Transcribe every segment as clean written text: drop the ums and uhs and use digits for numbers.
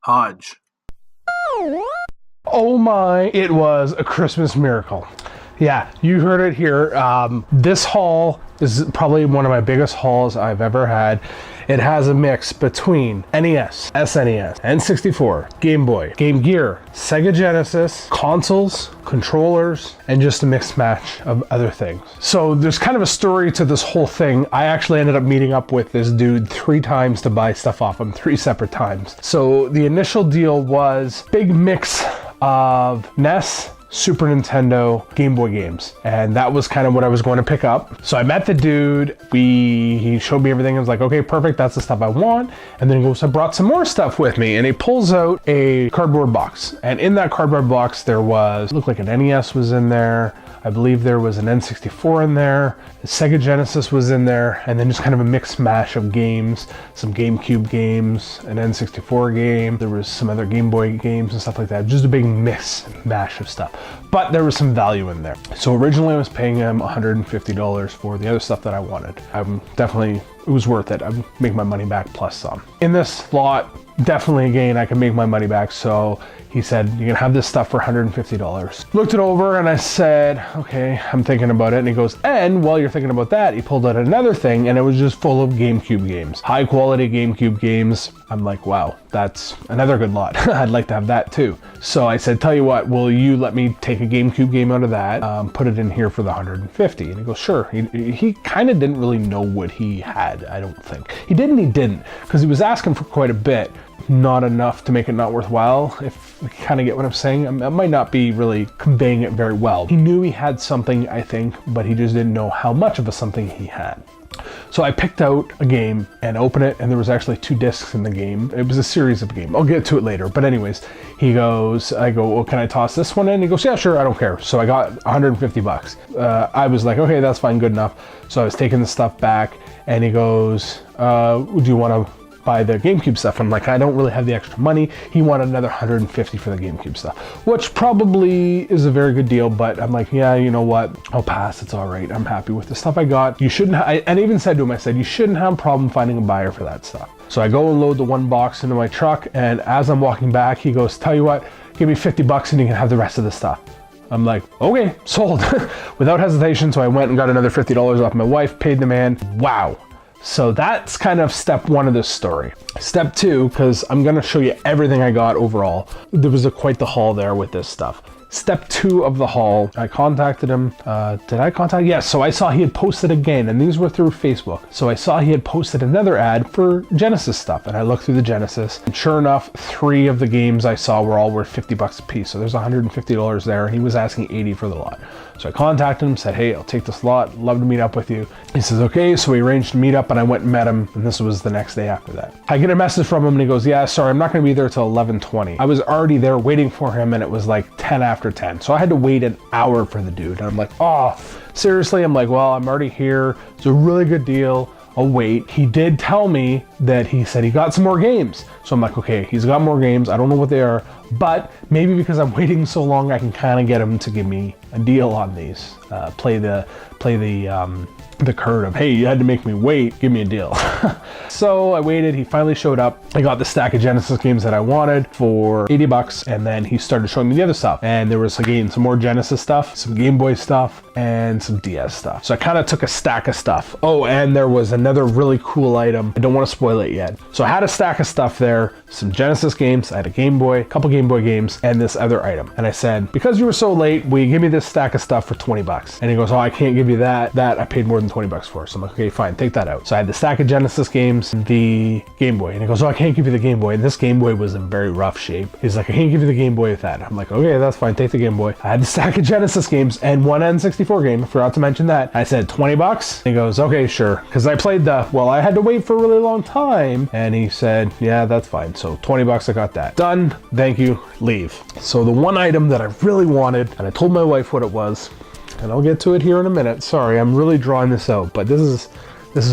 Hodge. Oh my, it was a Christmas miracle. Yeah, you heard it here. This haul is probably one of my biggest hauls I've ever had. It has a mix between NES, SNES, N64, Game Boy, Game Gear, Sega Genesis, consoles, controllers, and just a mixed match of other things. So there's kind of a story to this whole thing. I actually ended up meeting up with this dude 3 times to buy stuff off him, 3 separate times. So the initial deal was big mix of NES, Super Nintendo, Game Boy games. And that was kind of what I was going to pick up. So I met the dude, he showed me everything. I was like, okay, perfect, that's the stuff I want. And then he goes, I brought some more stuff with me. And he pulls out a cardboard box. And in that cardboard box, there was, looked like an NES was in there. I believe there was an N64 in there, Sega Genesis was in there, and then just kind of a mixed mash of games, some GameCube games, an N64 game, there was some other Game Boy games and stuff like that, just a big mix and mash of stuff. But there was some value in there. So originally I was paying him $150 for the other stuff that I wanted. It was worth it. I'd make my money back plus some. In this lot, definitely again, I can make my money back. So he said, you can have this stuff for $150. Looked it over and I said, okay, I'm thinking about it. And he goes, and while you're thinking about that, he pulled out another thing and it was just full of GameCube games. High quality GameCube games. I'm like, wow, that's another good lot. I'd like to have that too. So I said, tell you what, will you let me take a GameCube game out of that, put it in here for the $150? And he goes, sure. He kind of didn't really know what he had, I don't think. He did and he didn't, because he was asking for quite a bit. Not enough to make it not worthwhile, if you kind of get what I'm saying. I might not be really conveying it very well. He knew he had something, I think, but he just didn't know how much of a something he had. So I picked out a game and opened it, and there was actually 2 discs in the game. It was a series of games. I'll get to it later. But anyways, I go, well, can I toss this one in? He goes, yeah, sure, I don't care. So I got $150. I was like, okay, that's fine, good enough. So I was taking the stuff back, and he goes, do you want to buy the GameCube stuff? I'm like, I don't really have the extra money. He wanted another $150 for the GameCube stuff, which probably is a very good deal, but I'm like, yeah, you know what? I'll pass, it's all right. I'm happy with the stuff I got. You shouldn't, and I even said to him, I said, you shouldn't have a problem finding a buyer for that stuff. So I go and load the 1 box into my truck, and as I'm walking back, he goes, tell you what, give me $50 and you can have the rest of the stuff. I'm like, okay, sold. Without hesitation, so I went and got another $50 off my wife, paid the man. Wow. So that's kind of step 1 of this story. Step 2, because I'm gonna show you everything I got overall. There was quite the haul there with this stuff. Step 2 of the haul, I contacted him. Did I contact? Yes, so I saw he had posted again, and these were through Facebook. So I saw he had posted another ad for Genesis stuff, and I looked through the Genesis, and sure enough, 3 of the games I saw were all worth $50 a piece. So there's $150 there, and he was asking $80 for the lot. So I contacted him, said, hey, I'll take this lot, love to meet up with you. He says, okay, so we arranged to meet up, and I went and met him, and this was the next day after that. I get a message from him, and he goes, yeah, sorry, I'm not gonna be there till 11:20. I was already there waiting for him, and it was like 10 after 10. So I had to wait an hour for the dude. And I'm like, oh, seriously? I'm like, well, I'm already here. It's a really good deal. I'll wait. He did tell me that he said he got some more games. So I'm like, okay, he's got more games. I don't know what they are, but maybe because I'm waiting so long, I can kind of get him to give me a deal on these. Play the card of, hey, you had to make me wait, give me a deal. So I waited, he finally showed up. I got the stack of Genesis games that I wanted for $80, and then he started showing me the other stuff. And there was, again, some more Genesis stuff, some Game Boy stuff, and some DS stuff. So I kind of took a stack of stuff. Oh, and there was another really cool item. I don't want to spoil it yet. So I had a stack of stuff there, some Genesis games, I had a Game Boy, a couple Game Boy games, and this other item. And I said, because you were so late, will you give me this stack of stuff for $20? And he goes, oh, I can't give you that. That I paid more than $20 for. So I'm like, okay, fine, take that out. So I had the stack of Genesis games, the Game Boy. And he goes, oh, I can't give you the Game Boy. And this Game Boy was in very rough shape. He's like, I can't give you the Game Boy with that. I'm like, okay, that's fine, take the Game Boy. I had the stack of Genesis games and 1 N64 game. I forgot to mention that. I said, $20? He goes, okay, sure. Because I played I had to wait for a really long time. And he said, yeah, that's fine. So $20, I got that. Done, thank you, leave. So the one item that I really wanted, and I told my wife what it was, and I'll get to it here in a minute. Sorry, I'm really drawing this out, but this is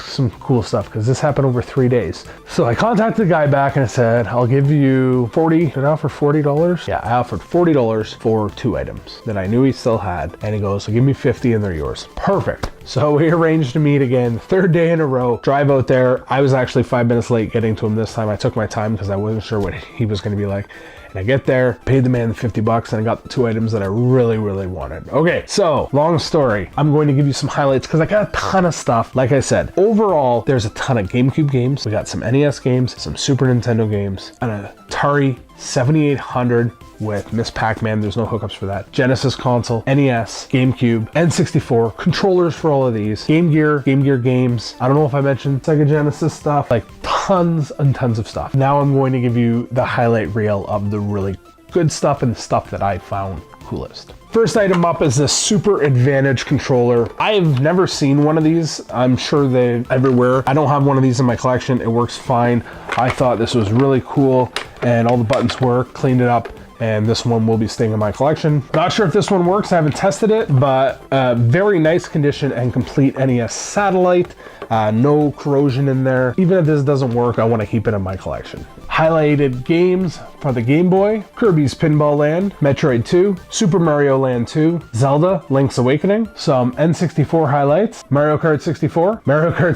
some cool stuff because this happened over 3 days. So I contacted the guy back and I said, I'll give you $40. Did I offer $40? Yeah, I offered $40 for 2 items that I knew he still had. And he goes, so give me $50 and they're yours. Perfect. So we arranged to meet again, third day in a row, drive out there. I was actually 5 minutes late getting to him this time. I took my time because I wasn't sure what he was going to be like. And I get there, paid the man the 50 bucks, and I got the 2 items that I really, really wanted. Okay, so long story. I'm going to give you some highlights because I got a ton of stuff. Like I said, overall, there's a ton of GameCube games. We got some NES games, some Super Nintendo games, an Atari 7800 with Miss Pac-Man. There's no hookups for that. Genesis console, NES, GameCube, N64, controllers for all of these, Game Gear games. I don't know if I mentioned Sega Genesis stuff, like tons and tons of stuff. Now I'm going to give you the highlight reel of the really good stuff and the stuff that I found coolest. First item up is this Super Advantage controller. I've never seen one of these. I'm sure they're everywhere. I don't have one of these in my collection. It works fine. I thought this was really cool and all the buttons work, cleaned it up, and this one will be staying in my collection. Not sure if this one works, I haven't tested it, but very nice condition and complete NES satellite. No corrosion in there. Even if this doesn't work, I want to keep it in my collection. Highlighted games for the Game Boy: Kirby's Pinball Land, Metroid 2, Super Mario Land 2, Zelda Link's Awakening, some N64 highlights: Mario Kart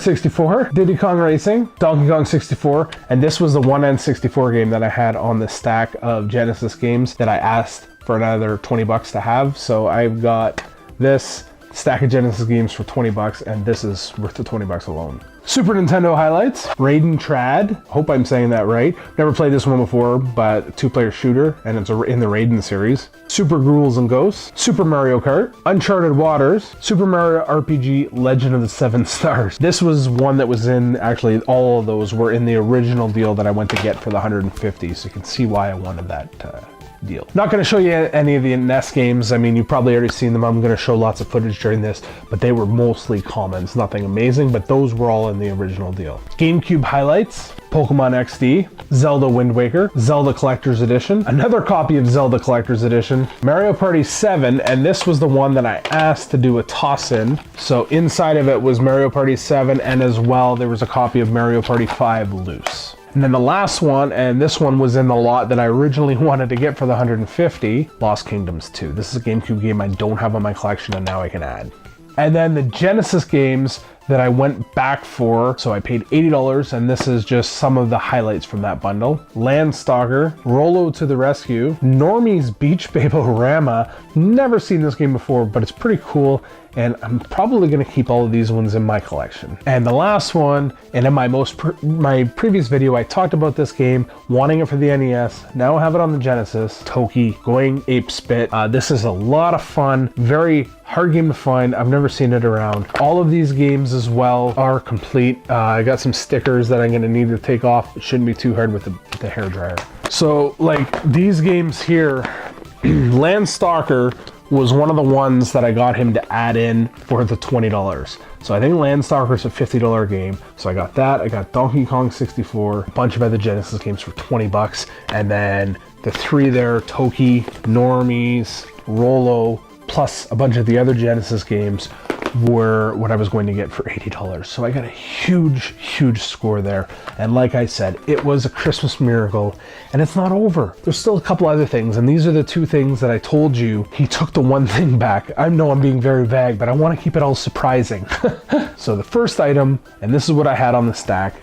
64, Diddy Kong Racing, Donkey Kong 64, and this was the one N64 game that I had on the stack of Genesis games that I asked for another 20 bucks to have. So I've got this stack of Genesis games for 20 bucks, and this is worth the 20 bucks alone. Super Nintendo highlights: Raiden Trad. Hope I'm saying that right. Never played this one before, but two-player shooter, and it's in the Raiden series. Super Ghouls and Ghosts, Super Mario Kart, Uncharted Waters, Super Mario RPG Legend of the Seven Stars. This was one that was in, actually all of those were in the original deal that I went to get for the 150, so you can see why I wanted that deal. Not going to show you any of the NES games. I mean, you've probably already seen them. I'm going to show lots of footage during this, but they were mostly commons, nothing amazing, but those were all in the original deal. GameCube highlights: Pokemon XD, Zelda Wind Waker, Zelda Collector's Edition, another copy of Zelda Collector's Edition, Mario Party 7, and this was the one that I asked to do a toss-in. So inside of it was Mario Party 7, and as well there was a copy of Mario Party 5 loose. And then the last one, and this one was in the lot that I originally wanted to get for the 150, Lost Kingdoms 2. This is a GameCube game I don't have on my collection, and now I can add. And then the Genesis games that I went back for, so I paid $80, and this is just some of the highlights from that bundle. Landstalker, Rollo to the Rescue, Normie's Beach Baby-Rama. Never seen this game before, but it's pretty cool, and I'm probably going to keep all of these ones in my collection. And the last one, and in my previous video, I talked about this game, wanting it for the NES. Now I have it on the Genesis. Toki, going ape spit. This is a lot of fun, very hard game to find. I've never seen it around. All of these games as well are complete. I got some stickers that I'm going to need to take off. It shouldn't be too hard with the hair dryer. So like these games here, Landstalker was one of the ones that I got him to add in for the $20. So I think Landstalker's a $50 game. So I got that. I got Donkey Kong 64, a bunch of other Genesis games for 20 bucks. And then the three there, Toki, Normies, Rollo, plus a bunch of the other Genesis games were what I was going to get for $80. So I got a huge, huge score there. And like I said, it was a Christmas miracle, and it's not over. There's still a couple other things, and these are the two things that I told you. He took the one thing back. I know I'm being very vague, but I want to keep it all surprising. So the first item, and this is what I had on the stack,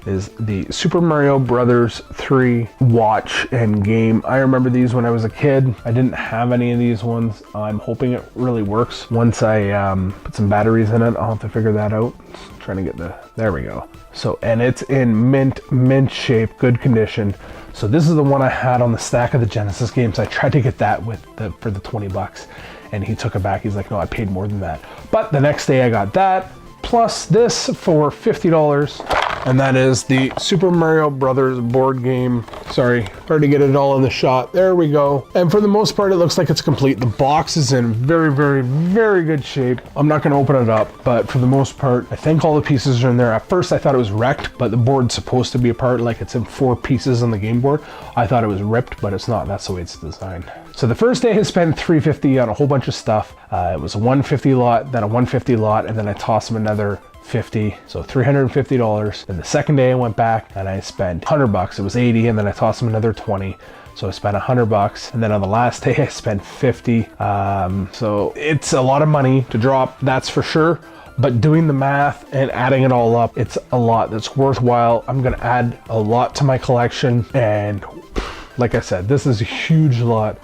is the Super Mario Brothers 3 watch and game. I remember these when I was a kid. I didn't have any of these ones. I'm hoping it really works. Once I put some batteries in it, I'll have to figure that out. Trying to get there we go. So, and it's in mint shape, good condition. So this is the one I had on the stack of the Genesis games. I tried to get that for the 20 bucks, and he took it back. He's like, no, I paid more than that. But the next day I got that, plus this for $50. And that is the Super Mario Brothers board game. Sorry, hard to get it all in the shot. There we go. And for the most part, it looks like it's complete. The box is in very, very, very good shape. I'm not gonna open it up, but for the most part, I think all the pieces are in there. At first, I thought it was wrecked, but the board's supposed to be apart, like it's in 4 pieces on the game board. I thought it was ripped, but it's not. That's the way it's designed. So the first day I spent $350 on a whole bunch of stuff. It was a $150 lot, then a $150 lot, and then I tossed him another $50, so $350. Then the second day I went back and I spent $100. It was $80, and then I tossed him another $20. So I spent $100, and then on the last day I spent $50. So it's a lot of money to drop, that's for sure. But doing the math and adding it all up, it's a lot that's worthwhile. I'm gonna add a lot to my collection, and like I said, this is a huge lot.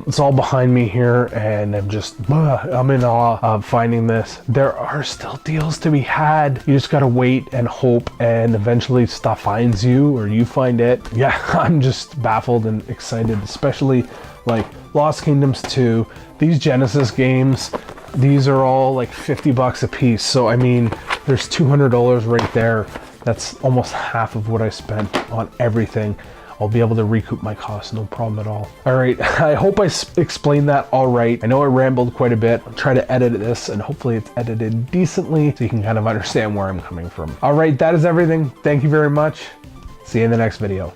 It's all behind me here, and I'm in awe of finding this. There are still deals to be had. You just gotta wait and hope, and eventually stuff finds you or you find it. Yeah, I'm just baffled and excited, especially like Lost Kingdoms 2. These Genesis games, these are all like 50 bucks a piece. So I mean, there's $200 right there. That's almost half of what I spent on everything. I'll be able to recoup my costs, no problem at all. All right, I hope I explained that all right. I know I rambled quite a bit. I'll try to edit this, and hopefully it's edited decently so you can kind of understand where I'm coming from. All right, that is everything. Thank you very much. See you in the next video.